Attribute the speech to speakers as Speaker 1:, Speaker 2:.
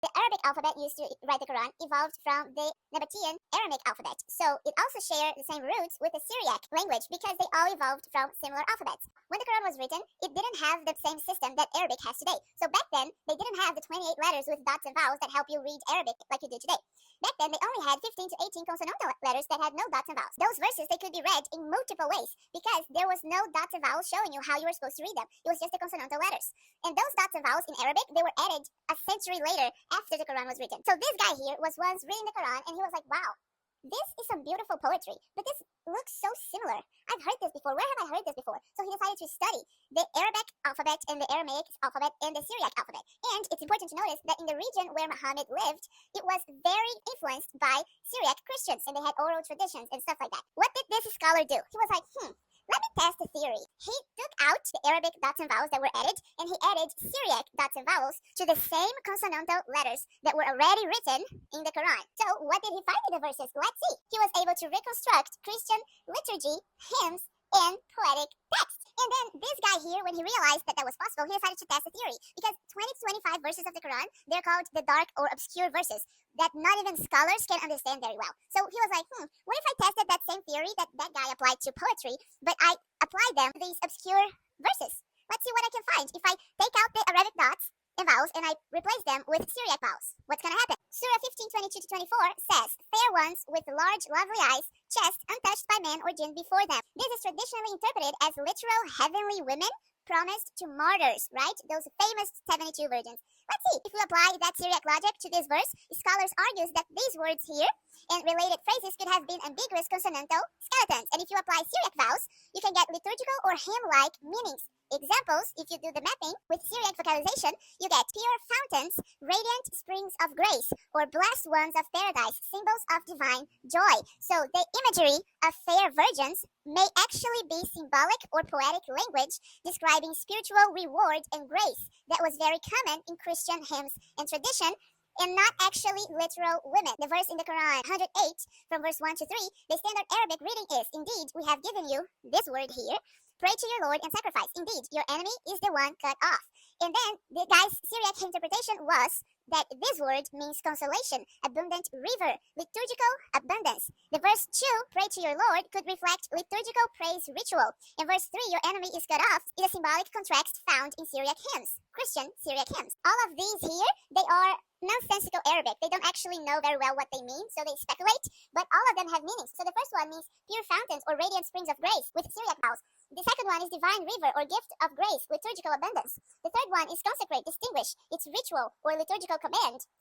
Speaker 1: The Arabic alphabet used to write the Quran evolved from the Nabatean Aramaic alphabet, so it also shared the same roots with the Syriac language because they all evolved from similar alphabets. When the Quran was written, it didn't have the same system that Arabic has today. So back then, they didn't have the 28 letters with dots and vowels that help you read Arabic like you do today. Back then, they only had 15 to 18 consonantal letters that had no dots and vowels. Those verses, they could be read in multiple ways because there was no dots and vowels showing you how you were supposed to read them. It was just the consonantal letters. And those dots and vowels in Arabic, they were added a century later after the Quran was written. So this guy here was once reading the Quran and he was like, wow, this is some beautiful poetry, but this looks so similar. I've heard this before. Where have I heard this before? So he decided to study the Arabic alphabet and the Aramaic alphabet and the Syriac alphabet. And it's important to notice that in the region where Muhammad lived, it was very influenced by Syriac Christians, and they had oral traditions and stuff like that. What did this scholar do? He was like, let me test the theory. He took out the Arabic dots and vowels that were added, and he added Syriac dots and vowels to the same consonantal letters that were already written in the Quran. So what did he find in the verses? Let's see. He was able to reconstruct Christian liturgy, hymns, and poetic text. And then this guy here, when he realized that that was possible, he decided to test the theory. Because 20 to 25 verses of the Quran, they're called the dark or obscure verses that not even scholars can understand very well. So he was like, what if I tested that same theory that that guy applied to poetry, but I applied them to these obscure verses? Let's see what I can find. If I take out the Arabic dots and vowels and I replace them with Syriac vowels, what's going to happen? Surah 15:22 to 24 says, fair ones with large, lovely eyes, chest untouched by man or jinn before them. This is traditionally interpreted as literal heavenly women promised to martyrs, right? Those famous 72 virgins. Let's see. If we apply that Syriac logic to this verse, scholars argue that these words here and related phrases could have been ambiguous consonantal skeletons. And if you apply Syriac vowels, you can get liturgical or hymn-like meanings. Examples, if you do the mapping with Syriac vocalization, you get pure fountains, radiant springs of grace, or blessed ones of paradise, symbols of divine joy. So the imagery of fair virgins may actually be symbolic or poetic language describing spiritual reward and grace that was very common in Christian hymns and tradition, and not actually literal women. The verse in the Quran, 108, from verse 1 to 3, the standard Arabic reading is, indeed, we have given you this word here, pray to your Lord and sacrifice. Indeed, your enemy is the one cut off. And then the guy's Syriac interpretation was that this word means consolation, abundant river, liturgical abundance. The verse 2, pray to your Lord, could reflect liturgical praise ritual. In verse 3, your enemy is cut off, is a symbolic contrast found in Syriac hymns, Christian Syriac hymns. All of these here, they are nonsensical Arabic. They don't actually know very well what they mean, so they speculate, but all of them have meanings. So the first one means pure fountains or radiant springs of grace with Syriac vowels. The second one is divine river or gift of grace, liturgical abundance. The third one is consecrate, distinguish, it's ritual or liturgical command.